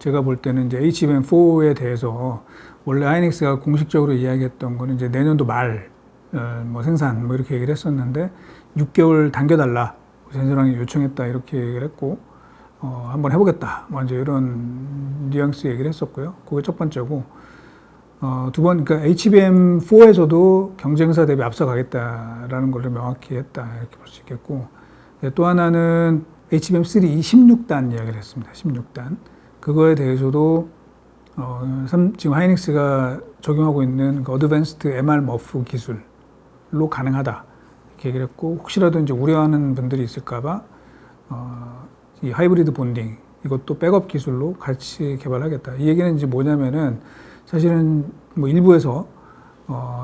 제가 볼 때는 이제 HBM4에 대해서 원래 하이닉스가 공식적으로 이야기했던 거는 이제 내년도 말 뭐 생산 뭐 이렇게 얘기를 했었는데 6개월 당겨달라 전선왕이 요청했다 이렇게 얘기를 했고 한번 해보겠다 뭐 이제 이런 뉘앙스 얘기를 했었고요. 그게 첫 번째고 두 번 그러니까 HBM4에서도 경쟁사 대비 앞서가겠다라는 걸 명확히 했다 이렇게 볼 수 있겠고 또 하나는 HBM3 16단 이야기를 했습니다. 16단 그거에 대해서도 지금 하이닉스가 적용하고 있는 그 어드밴스드 MR 머프 기술로 가능하다 이렇게 얘기를 했고 혹시라도 이제 우려하는 분들이 있을까봐 이 하이브리드 본딩 이것도 백업 기술로 같이 개발하겠다. 이 얘기는 이제 뭐냐면은 사실은 뭐 일부에서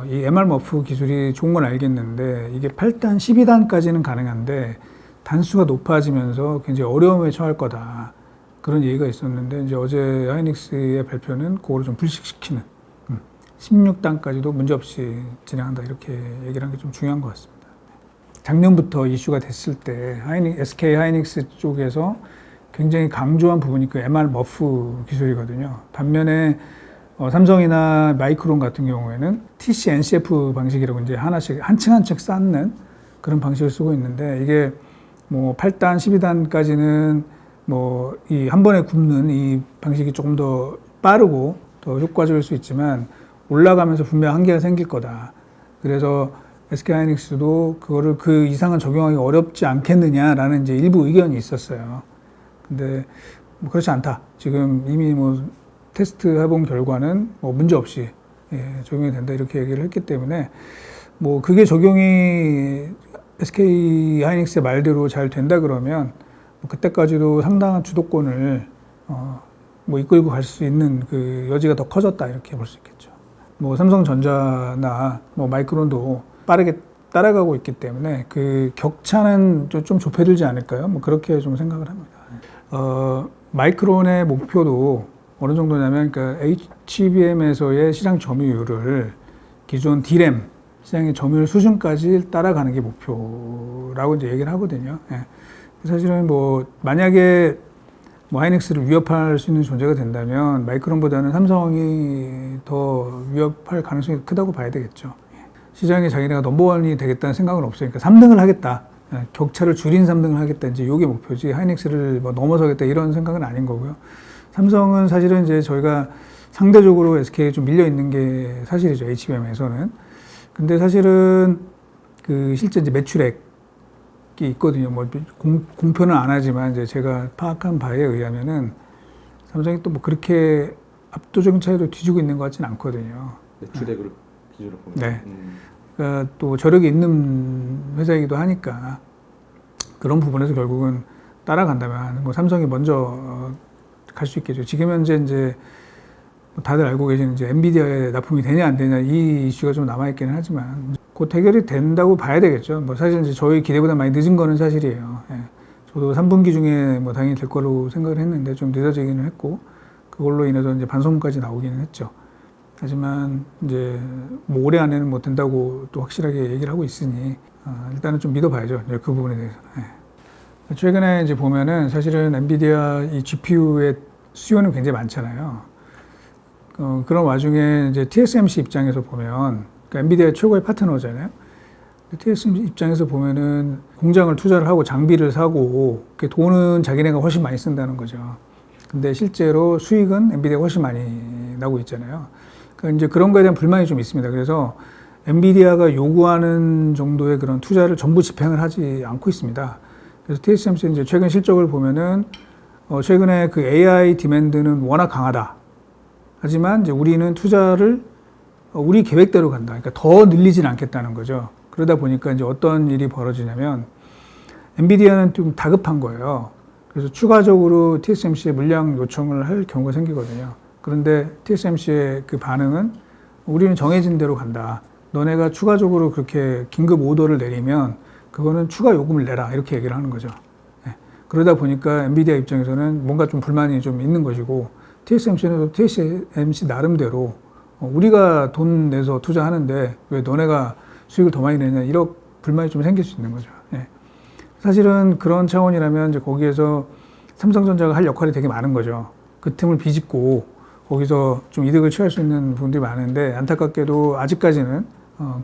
이 MR 머프 기술이 좋은 건 알겠는데 이게 8단, 12단까지는 가능한데 단수가 높아지면서 굉장히 어려움에 처할 거다. 그런 얘기가 있었는데 이제 어제 하이닉스의 발표는 그거를 좀 불식시키는 16단까지도 문제없이 진행한다 이렇게 얘기를 한 게 좀 중요한 것 같습니다. 작년부터 이슈가 됐을 때 SK 하이닉스 쪽에서 굉장히 강조한 부분이 그 MR 머프 기술이거든요. 반면에 삼성이나 마이크론 같은 경우에는 TC-NCF 방식이라고 이제 하나씩 한 층 한 층 쌓는 그런 방식을 쓰고 있는데 이게 뭐 8단, 12단까지는 뭐 이 한 번에 굽는 이 방식이 조금 더 빠르고 더 효과적일 수 있지만 올라가면서 분명 한계가 생길 거다. 그래서 SK 하이닉스도 그거를 그 이상은 적용하기 어렵지 않겠느냐라는 이제 일부 의견이 있었어요. 근데 뭐 그렇지 않다. 지금 이미 뭐 테스트 해본 결과는 뭐 문제 없이 적용이 된다 이렇게 얘기를 했기 때문에 뭐 그게 적용이 SK 하이닉스의 말대로 잘 된다 그러면 뭐 그때까지도 상당한 주도권을 뭐 이끌고 갈 수 있는 그 여지가 더 커졌다 이렇게 볼 수 있겠죠. 뭐 삼성전자나 뭐 마이크론도 빠르게 따라가고 있기 때문에 그 격차는 좀 좁혀들지 않을까요? 뭐 그렇게 좀 생각을 합니다. 마이크론의 목표도 어느 정도냐면 그러니까 HBM에서의 시장 점유율을 기존 D램 시장의 점유율 수준까지 따라가는 게 목표라고 이제 얘기를 하거든요. 예. 사실은 뭐 만약에 뭐 하이닉스를 위협할 수 있는 존재가 된다면 마이크론보다는 삼성이 더 위협할 가능성이 크다고 봐야 되겠죠. 시장에 자기네가 넘버원이 되겠다는 생각은 없으니까 3등을 하겠다. 격차를 줄인 3등을 하겠다. 이제 이게 목표지 하이닉스를 뭐 넘어서겠다 이런 생각은 아닌 거고요. 삼성은 사실은 이제 저희가 상대적으로 SK에 좀 밀려 있는 게 사실이죠. HBM에서는. 근데 사실은 그 실제 이제 매출액이 있거든요. 뭐 공표는 안 하지만 이제 제가 파악한 바에 의하면은 삼성이 또 뭐 그렇게 압도적인 차이로 뒤지고 있는 것 같지는 않거든요. 매출액으로 기준으로 보면. 네. 그러니까 또 저력이 있는 회사이기도 하니까 그런 부분에서 결국은 따라간다면 뭐 삼성이 먼저 갈 수 있겠죠. 지금 현재 이제 다들 알고 계시는 이제 엔비디아에 납품이 되냐 안 되냐 이 이슈가 좀 남아 있기는 하지만 그 대결이 된다고 봐야 되겠죠. 뭐 사실 이제 저희 기대보다 많이 늦은 거는 사실이에요. 예. 저도 3분기 중에 뭐 당연히 될 거로 생각을 했는데 좀 늦어지기는 했고 그걸로 인해서 이제 반성문까지 나오기는 했죠. 하지만 이제 뭐 올해 안에는 못 된다고 또 확실하게 얘기를 하고 있으니 일단은 좀 믿어봐야죠. 그 부분에 대해서는. 예. 최근에 이제 보면은 사실은 엔비디아 이 GPU의 수요는 굉장히 많잖아요. 그런 와중에 이제 TSMC 입장에서 보면, 그러니까 엔비디아의 최고의 파트너잖아요. TSMC 입장에서 보면은 공장을 투자를 하고 장비를 사고, 돈은 자기네가 훨씬 많이 쓴다는 거죠. 근데 실제로 수익은 엔비디아가 훨씬 많이 나고 있잖아요. 그러니까 이제 그런 거에 대한 불만이 좀 있습니다. 그래서 엔비디아가 요구하는 정도의 그런 투자를 전부 집행을 하지 않고 있습니다. 그래서 TSMC 이제 최근 실적을 보면은 최근에 그 AI 디맨드는 워낙 강하다. 하지만 이제 우리는 투자를 우리 계획대로 간다. 그러니까 더 늘리진 않겠다는 거죠. 그러다 보니까 이제 어떤 일이 벌어지냐면 엔비디아는 좀 다급한 거예요. 그래서 추가적으로 TSMC에 물량 요청을 할 경우가 생기거든요. 그런데 TSMC의 그 반응은 우리는 정해진 대로 간다. 너네가 추가적으로 그렇게 긴급 오더를 내리면 그거는 추가 요금을 내라 이렇게 얘기를 하는 거죠. 네. 그러다 보니까 엔비디아 입장에서는 뭔가 좀 불만이 좀 있는 것이고 TSMC는 또 TSMC 나름대로 우리가 돈 내서 투자하는데 왜 너네가 수익을 더 많이 내냐 이런 불만이 좀 생길 수 있는 거죠. 네. 사실은 그런 차원이라면 이제 거기에서 삼성전자가 할 역할이 되게 많은 거죠. 그 틈을 비집고 거기서 좀 이득을 취할 수 있는 부분들이 많은데 안타깝게도 아직까지는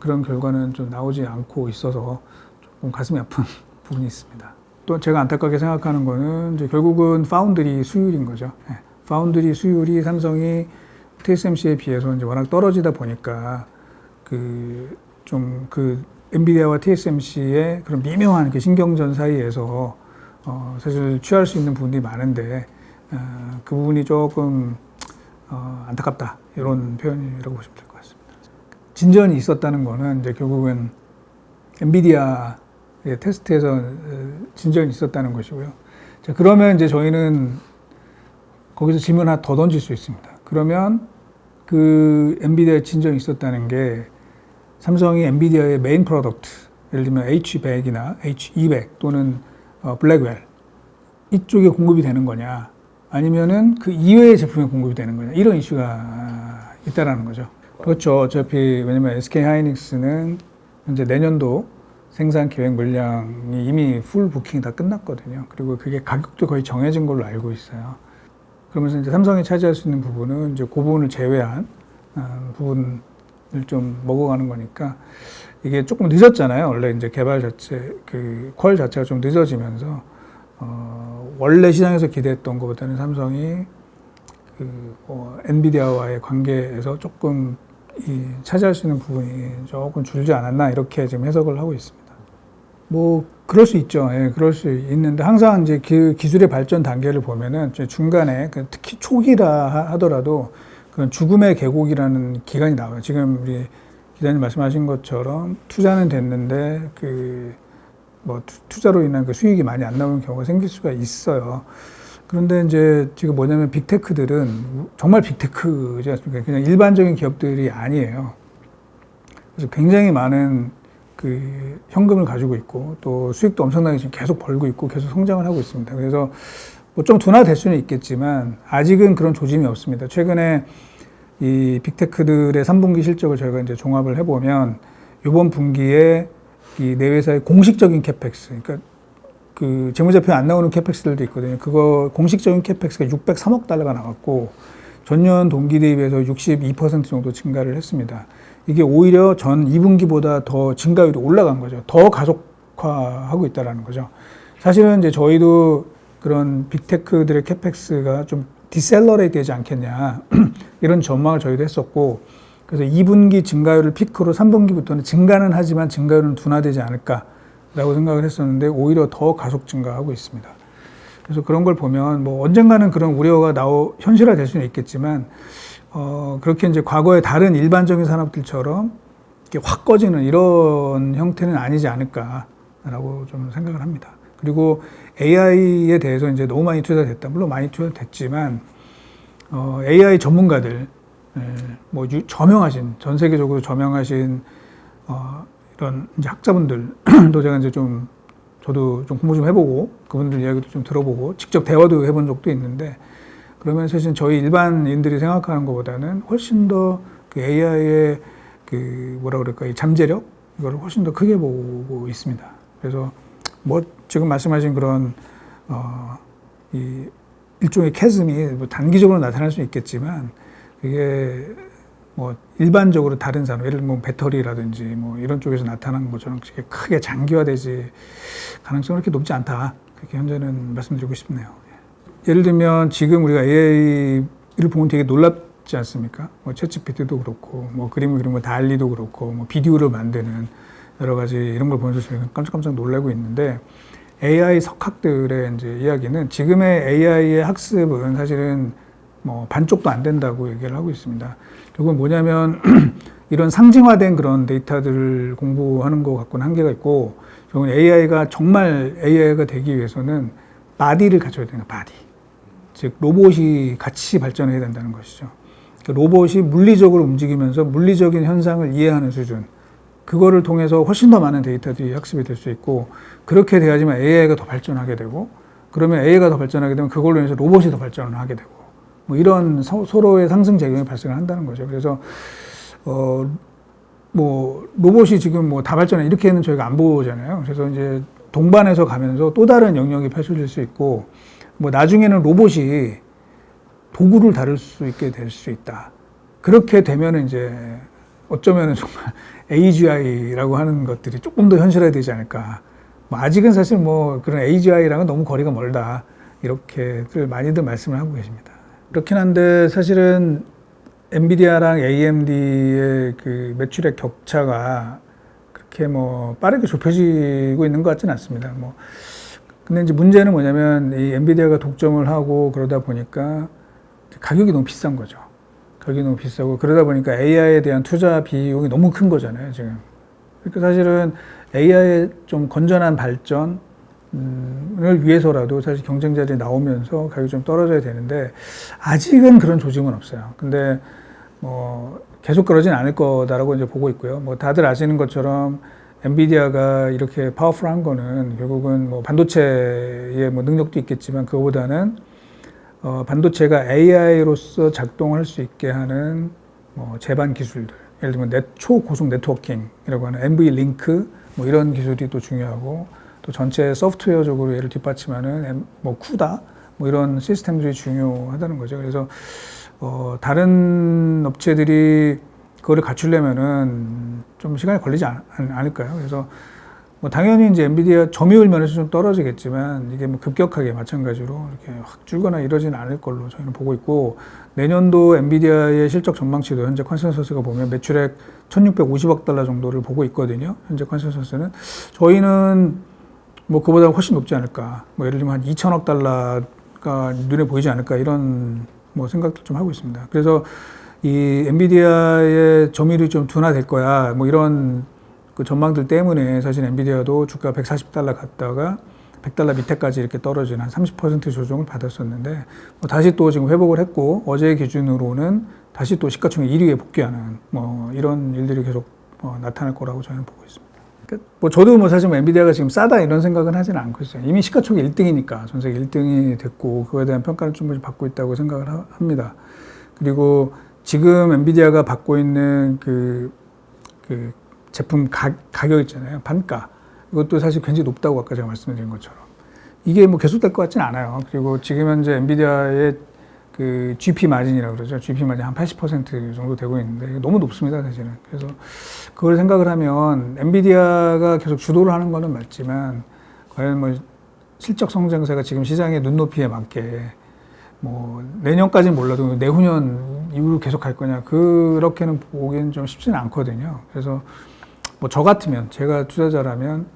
그런 결과는 좀 나오지 않고 있어서 조금 가슴이 아픈 부분이 있습니다. 또 제가 안타깝게 생각하는 거는 이제 결국은 파운드리 수율인 거죠. 예. 파운드리 수율이 삼성이 TSMC에 비해서 이제 워낙 떨어지다 보니까 그 엔비디아와 TSMC의 그런 미묘한 그 신경전 사이에서 사실 취할 수 있는 부분이 많은데 그 부분이 조금 안타깝다 이런 표현이라고 보시면 될 것 같습니다. 진전이 있었다는 거는 이제 결국은 엔비디아의 테스트에서 진전이 있었다는 것이고요. 자, 그러면 이제 저희는 거기서 질문 하나 더 던질 수 있습니다. 그러면 그 엔비디아의 진전이 있었다는 게 삼성이 엔비디아의 메인 프로덕트, 예를 들면 H100이나 H200 또는 블랙웰 이쪽에 공급이 되는 거냐, 아니면은 그 이외의 제품에 공급이 되는 거냐, 이런 이슈가 있다라는 거죠. 그렇죠. 어차피 왜냐면 SK 하이닉스는 현재 내년도 생산 계획 물량이 이미 풀 부킹이 다 끝났거든요. 그리고 그게 가격도 거의 정해진 걸로 알고 있어요. 그러면서 이제 삼성이 차지할 수 있는 부분은 이제 그 부분을 제외한 부분을 좀 먹어가는 거니까 이게 조금 늦었잖아요. 원래 이제 개발 자체, 그 퀄 자체가 좀 늦어지면서 원래 시장에서 기대했던 것보다는 삼성이 엔비디아와의 관계에서 조금 차지할 수 있는 부분이 조금 줄지 않았나 이렇게 지금 해석을 하고 있습니다. 뭐 그럴 수 있죠. 예, 그럴 수 있는데 항상 이제 그 기술의 발전 단계를 보면은 중간에 특히 초기라 하더라도 그런 죽음의 계곡이라는 기간이 나와요. 지금 우리 기자님 말씀하신 것처럼 투자는 됐는데 뭐 투자로 인한 그 수익이 많이 안 나오는 경우가 생길 수가 있어요. 그런데 이제 지금 뭐냐면 빅테크들은 정말 빅테크지 않습니까? 그냥 일반적인 기업들이 아니에요. 그래서 굉장히 많은 그 현금을 가지고 있고 또 수익도 엄청나게 지금 계속 벌고 있고 계속 성장을 하고 있습니다. 그래서 뭐 좀 둔화될 수는 있겠지만 아직은 그런 조짐이 없습니다. 최근에 이 빅테크들의 3분기 실적을 저희가 이제 종합을 해보면 이번 분기에 이 네 회사의 공식적인 캐펙스, 그러니까 그 재무제표에 안 나오는 캐펙스들도 있거든요. 그거 공식적인 캐펙스가 603억 달러가 나왔고 전년 동기 대비해서 62% 정도 증가를 했습니다. 이게 오히려 전 2분기보다 더 증가율이 올라간 거죠. 더 가속화하고 있다는 거죠. 사실은 이제 저희도 그런 빅테크들의 캐펙스가 좀 디셀러레이트 되지 않겠냐 이런 전망을 저희도 했었고, 그래서 2분기 증가율을 피크로 3분기부터는 증가는 하지만 증가율은 둔화되지 않을까라고 생각을 했었는데 오히려 더 가속 증가하고 있습니다. 그래서 그런 걸 보면 뭐 언젠가는 그런 우려가 현실화될 수는 있겠지만 그렇게 이제 과거의 다른 일반적인 산업들처럼 이렇게 확 꺼지는 이런 형태는 아니지 않을까라고 좀 생각을 합니다. 그리고 AI에 대해서 이제 너무 많이 투자됐다. 물론 많이 투자됐지만 AI 전문가들, 뭐 저명하신, 전 세계적으로 저명하신 이런 이제 학자분들도 제가 이제 저도 좀 공부 좀 해보고 그분들 이야기도 좀 들어보고 직접 대화도 해본 적도 있는데, 그러면 사실 저희 일반인들이 생각하는 것보다는 훨씬 더 그 AI의 그 뭐라 그럴까, 이 잠재력 이걸 훨씬 더 크게 보고 있습니다. 그래서 뭐 지금 말씀하신 그런 이 일종의 캐즘이 뭐 단기적으로 나타날 수 있겠지만 이게 뭐 일반적으로 다른 산업, 예를 들면 배터리라든지 뭐 이런 쪽에서 나타난 것처럼 크게 장기화되지 가능성은 그렇게 높지 않다. 그렇게 현재는 말씀드리고 싶네요. 예를 들면 지금 우리가 AI를 보면 되게 놀랍지 않습니까? 뭐 챗GPT도 그렇고, 뭐 그림을 그리는 달리도 그렇고, 뭐 비디오를 만드는 여러 가지 이런 걸 보면서 저희가 깜짝깜짝 놀라고 있는데, AI 석학들의 이제 이야기는 지금의 AI의 학습은 사실은 뭐 반쪽도 안 된다고 얘기를 하고 있습니다. 결국은 뭐냐면 이런 상징화된 그런 데이터들을 공부하는 것 갖고는 한계가 있고, 결국은 AI가 정말 AI가 되기 위해서는 바디를 갖춰야 되는 거예요. 바디. 즉 로봇이 같이 발전해야 된다는 것이죠. 로봇이 물리적으로 움직이면서 물리적인 현상을 이해하는 수준, 그거를 통해서 훨씬 더 많은 데이터들이 학습이 될 수 있고, 그렇게 돼야지만 AI가 더 발전하게 되고, 그러면 AI가 더 발전하게 되면 그걸로 인해서 로봇이 더 발전을 하게 되고, 뭐 이런 서로의 상승작용이 발생을 한다는 거죠. 그래서 뭐 로봇이 지금 뭐 다 발전해 이렇게는 저희가 안 보잖아요. 그래서 이제 동반해서 가면서 또 다른 영역이 펼쳐질 수 있고, 뭐 나중에는 로봇이 도구를 다룰 수 있게 될 수 있다. 그렇게 되면 이제 어쩌면 정말 AGI라고 하는 것들이 조금 더 현실화되지 않을까. 뭐 아직은 사실 뭐 그런 AGI랑은 너무 거리가 멀다. 이렇게들 많이들 말씀을 하고 계십니다. 그렇긴 한데 사실은 엔비디아랑 AMD의 그 매출의 격차가 그렇게 뭐 빠르게 좁혀지고 있는 것 같지는 않습니다. 뭐 근데 이제 문제는 뭐냐면 이 엔비디아가 독점을 하고 그러다 보니까 가격이 너무 비싼 거죠. 가격이 너무 비싸고 그러다 보니까 AI에 대한 투자 비용이 너무 큰 거잖아요, 지금. 그러니까 사실은 AI의 좀 건전한 발전을 위해서라도 사실 경쟁자들이 나오면서 가격이 좀 떨어져야 되는데 아직은 그런 조짐은 없어요. 근데 뭐 계속 그러진 않을 거다라고 이제 보고 있고요. 뭐 다들 아시는 것처럼 엔비디아가 이렇게 파워풀한 거는 결국은 뭐 반도체의 뭐 능력도 있겠지만 그거보다는 반도체가 AI로서 작동할 수 있게 하는 뭐 제반 기술들, 예를 들면 초고속 네트워킹이라고 하는 NVLink 뭐 이런 기술이 또 중요하고 또 전체 소프트웨어적으로 얘를 뒷받침하는 뭐 CUDA 뭐 이런 시스템들이 중요하다는 거죠. 그래서 다른 업체들이 그거를 갖추려면은 좀 시간이 걸리지 않을까요? 그래서 뭐 당연히 이제 엔비디아 점유율 면에서 좀 떨어지겠지만 이게 뭐 급격하게 마찬가지로 이렇게 확 줄거나 이러지는 않을 걸로 저희는 보고 있고 내년도 엔비디아의 실적 전망치도 현재 컨센서스가 보면 매출액 1650억 달러 정도를 보고 있거든요. 현재 컨센서스는 저희는 뭐 그보다 훨씬 높지 않을까. 뭐 예를 들면 한 2천억 달러가 눈에 보이지 않을까 이런 뭐 생각도 좀 하고 있습니다. 그래서 이 엔비디아의 점유율이 좀 둔화될 거야. 뭐 이런 그 전망들 때문에 사실 엔비디아도 주가 140달러 갔다가 100달러 밑에까지 이렇게 떨어지는 한 30% 조정을 받았었는데 뭐 다시 또 지금 회복을 했고 어제 기준으로는 다시 또 시가총액 1위에 복귀하는 뭐 이런 일들이 계속 나타날 거라고 저는 보고 있습니다. 뭐 저도 뭐 사실 뭐 엔비디아가 지금 싸다 이런 생각은 하지는 않고 있어요. 이미 시가총액 1등이니까 전 세계 1등이 됐고 그거에 대한 평가를 충분히 받고 있다고 생각을 합니다. 그리고 지금 엔비디아가 받고 있는 그 제품 가격 있잖아요. 단가. 이것도 사실 굉장히 높다고 아까 제가 말씀드린 것처럼. 이게 뭐 계속될 것 같지는 않아요. 그리고 지금 현재 엔비디아의 그 GP 마진이라고 그러죠. GP 마진 한 80% 정도 되고 있는데 너무 높습니다, 사실은. 그래서 그걸 생각을 하면 엔비디아가 계속 주도를 하는 거는 맞지만 과연 뭐 실적 성장세가 지금 시장의 눈높이에 맞게 뭐 내년까지는 몰라도 내후년 이후로 계속 갈 거냐 그렇게는 보기엔 좀 쉽지는 않거든요. 그래서 뭐 저 같으면 제가 투자자라면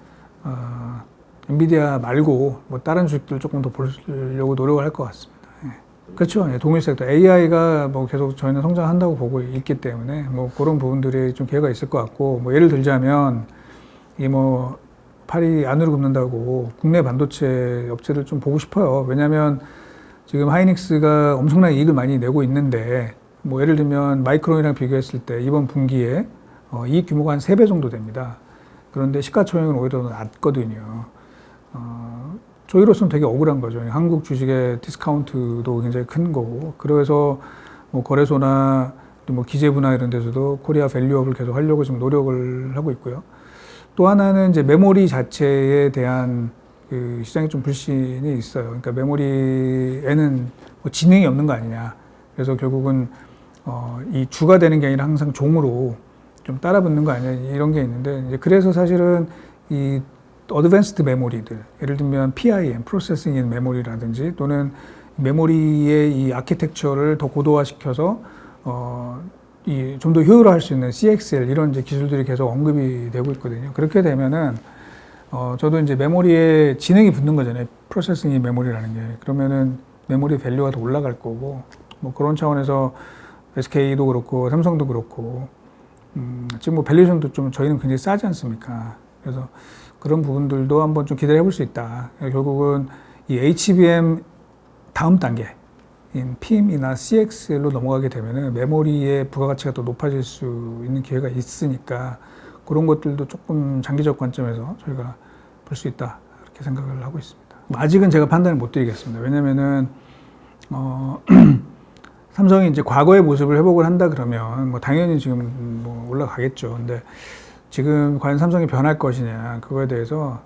엔비디아 말고 뭐 다른 주식들 조금 더 보려고 노력을 할 것 같습니다. 예. 그렇죠. 예, 동일 섹터 AI가 뭐 계속 저희는 성장한다고 보고 있기 때문에 뭐 그런 부분들이 좀 기회가 있을 것 같고 뭐 예를 들자면 이 뭐 팔이 안으로 굽는다고 국내 반도체 업체들 좀 보고 싶어요. 왜냐하면 지금 하이닉스가 엄청나게 이익을 많이 내고 있는데 뭐 예를 들면 마이크론이랑 비교했을 때 이번 분기에 이익 규모가 한 3배 정도 됩니다. 그런데 시가총액은 오히려 낮거든요. 저희로서는 되게 억울한 거죠. 한국 주식의 디스카운트도 굉장히 큰 거고 그래서 뭐 거래소나 또 뭐 기재부나 이런 데서도 코리아 밸류업을 계속 하려고 지금 노력을 하고 있고요. 또 하나는 이제 메모리 자체에 대한 그 시장에 좀 불신이 있어요. 그러니까 메모리에는 뭐 지능이 없는 거 아니냐. 그래서 결국은 이 주가 되는 게 아니라 항상 종으로 좀 따라붙는 거 아니냐 이런 게 있는데 이제 그래서 사실은 이 어드밴스드 메모리들 예를 들면 PIM, 프로세싱 인 메모리라든지 또는 메모리의 이 아키텍처를 더 고도화시켜서 이 좀 더 효율화할 수 있는 CXL 이런 이제 기술들이 계속 언급이 되고 있거든요. 그렇게 되면은 저도 이제 메모리에 지능이 붙는 거잖아요. 프로세싱 인 메모리라는 게 그러면은 메모리 밸류가 더 올라갈 거고 뭐 그런 차원에서 SK도 그렇고 삼성도 그렇고 지금 뭐 밸류션도 좀 저희는 굉장히 싸지 않습니까? 그래서 그런 부분들도 한번 좀 기대해 볼 수 있다. 결국은 이 HBM 다음 단계인 PM이나 CXL로 넘어가게 되면은 메모리의 부가가치가 더 높아질 수 있는 기회가 있으니까 그런 것들도 조금 장기적 관점에서 저희가 볼 수 있다. 이렇게 생각을 하고 있습니다. 아직은 제가 판단을 못 드리겠습니다. 왜냐면은 삼성이 이제 과거의 모습을 회복을 한다 그러면 뭐 당연히 지금 뭐 올라가겠죠. 근데 지금 과연 삼성이 변할 것이냐 그거에 대해서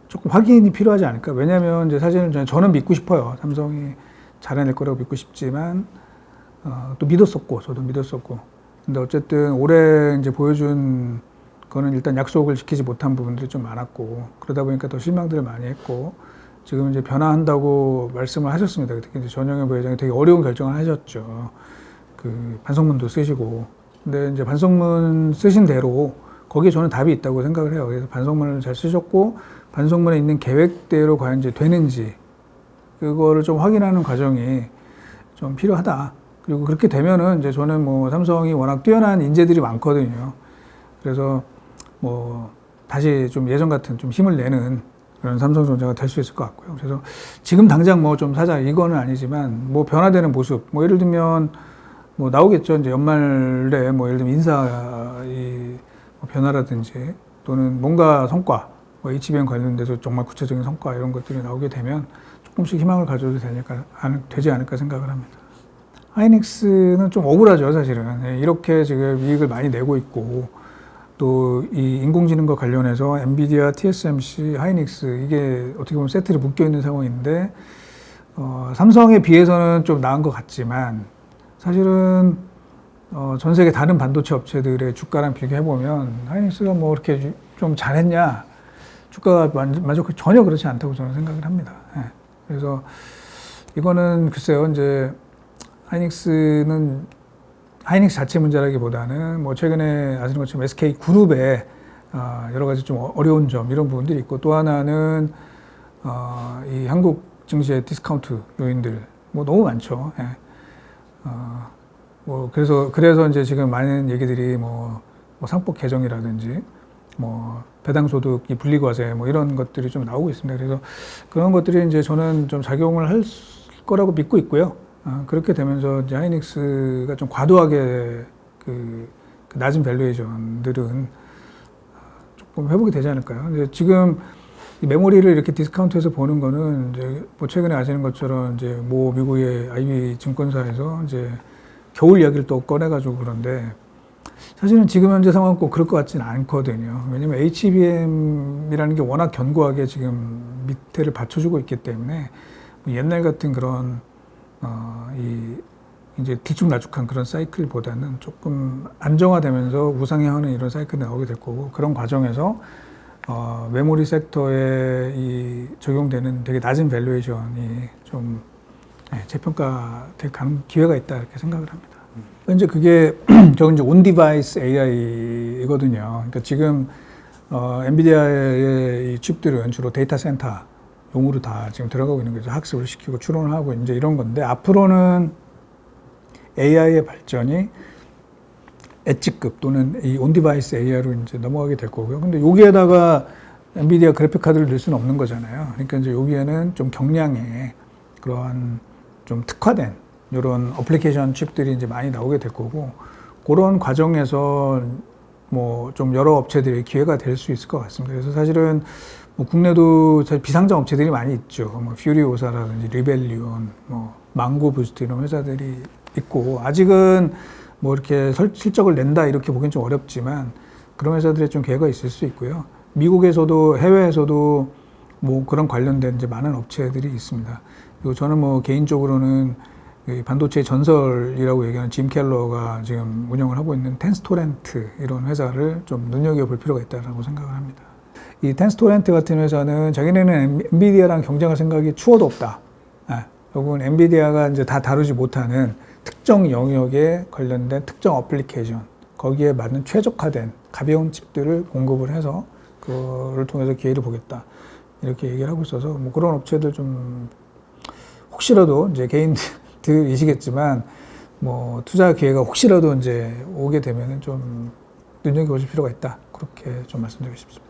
조금 확인이 필요하지 않을까. 왜냐하면 이제 사실은 저는 믿고 싶어요. 삼성이 잘해낼 거라고 믿고 싶지만 또 믿었었고 저도 믿었었고 근데 어쨌든 올해 이제 보여준 거는 일단 약속을 지키지 못한 부분들이 좀 많았고 그러다 보니까 더 실망들을 많이 했고 지금 이제 변화한다고 말씀을 하셨습니다. 특히 이제 전영현 부회장이 되게 어려운 결정을 하셨죠. 그 반성문도 쓰시고 근데 이제 반성문 쓰신 대로 거기에 저는 답이 있다고 생각을 해요. 그래서 반성문을 잘 쓰셨고 반성문에 있는 계획대로 과연 이제 되는지 그거를 좀 확인하는 과정이 좀 필요하다. 그리고 그렇게 되면은 이제 저는 뭐 삼성이 워낙 뛰어난 인재들이 많거든요. 그래서 뭐 다시 좀 예전 같은 좀 힘을 내는 그런 삼성전자가 될 수 있을 것 같고요. 그래서 지금 당장 뭐 좀 사자 이거는 아니지만 뭐 변화되는 모습 뭐 예를 들면 뭐 나오겠죠. 이제 연말에 뭐 예를 들면 인사의 변화라든지 또는 뭔가 성과 뭐 HBM 관련돼서 정말 구체적인 성과 이런 것들이 나오게 되면 조금씩 희망을 가져도 되지 않을까 생각을 합니다. 하이닉스는 좀 억울하죠, 사실은. 이렇게 지금 이익을 많이 내고 있고 또 이 인공지능과 관련해서 엔비디아, TSMC, 하이닉스 이게 어떻게 보면 세트를 묶여 있는 상황인데 삼성에 비해서는 좀 나은 것 같지만 사실은 전 세계 다른 반도체 업체들의 주가랑 비교해 보면 하이닉스가 뭐 이렇게 좀 잘했냐 주가가 만족해 전혀 그렇지 않다고 저는 생각을 합니다. 예. 그래서 이거는 글쎄요 이제 하이닉스 자체 문제라기보다는 뭐 최근에 아시는 것처럼 SK 그룹의 여러 가지 좀 어려운 점 이런 부분들이 있고 또 하나는 이 한국 증시의 디스카운트 요인들 뭐 너무 많죠. 예. 뭐 그래서 이제 지금 많은 얘기들이 뭐 상법 개정이라든지 뭐 배당소득, 이 분리과세 뭐 이런 것들이 좀 나오고 있습니다. 그래서 그런 것들이 이제 저는 좀 작용을 할 거라고 믿고 있고요. 그렇게 되면서 이제 하이닉스가 좀 과도하게 그 낮은 밸류에이션들은 조금 회복이 되지 않을까요? 근데 지금 이 메모리를 이렇게 디스카운트해서 보는 거는 이제 뭐 최근에 아시는 것처럼 이제 뭐 미국의 IB 증권사에서 이제 겨울 이야기를 또 꺼내가지고 그런데 사실은 지금 현재 상황은 꼭 그럴 것 같지는 않거든요. 왜냐면 HBM이라는 게 워낙 견고하게 지금 밑에를 받쳐주고 있기 때문에 뭐 옛날 같은 그런 이제 들쭉날쭉한 그런 사이클보다는 조금 안정화되면서 우상향하는 이런 사이클이 나오게 될 거고 그런 과정에서 메모리 섹터에 이 적용되는 되게 낮은 밸류에이션이 좀 재평가될 기회가 있다 이렇게 생각을 합니다. 이제 그게 저 이제 온 디바이스 AI이거든요. 그러니까 지금 엔비디아의 이 칩들은 주로 데이터 센터 용으로 다 지금 들어가고 있는 거죠. 학습을 시키고 추론을 하고 이제 이런 건데 앞으로는 AI의 발전이 엣지급 또는 이 온디바이스 AI로 이제 넘어가게 될 거고요. 근데 여기에다가 엔비디아 그래픽 카드를 넣을 수는 없는 거잖아요. 그러니까 이제 여기에는 좀 경량의 그러한 좀 특화된 이런 어플리케이션 칩들이 이제 많이 나오게 될 거고 그런 과정에서 뭐 좀 여러 업체들의 기회가 될 수 있을 것 같습니다. 그래서 사실은 뭐 국내도 비상장 업체들이 많이 있죠. 뭐 퓨리오사라든지 리벨리온, 뭐 망고 부스트 이런 회사들이 있고 아직은 뭐 이렇게 실적을 낸다 이렇게 보기엔 좀 어렵지만 그런 회사들의 좀 기회가 있을 수 있고요. 미국에서도 해외에서도 뭐 그런 관련된 이제 많은 업체들이 있습니다. 그리고 저는 뭐 개인적으로는 반도체 전설이라고 얘기하는 짐 켈러가 지금 운영을 하고 있는 텐스토렌트 이런 회사를 좀 눈여겨볼 필요가 있다고 생각을 합니다. 이 텐스토렌트 같은 회사는 자기네는 엔비디아랑 경쟁할 생각이 추워도 없다. 결국은 엔비디아가 이제 다 다루지 못하는 특정 영역에 관련된 특정 어플리케이션, 거기에 맞는 최적화된 가벼운 칩들을 공급을 해서 그거를 통해서 기회를 보겠다. 이렇게 얘기를 하고 있어서 뭐 그런 업체들 좀 혹시라도 이제 개인들이시겠지만 뭐 투자 기회가 혹시라도 이제 오게 되면은 좀 눈여겨보실 필요가 있다. 그렇게 좀 말씀드리고 싶습니다.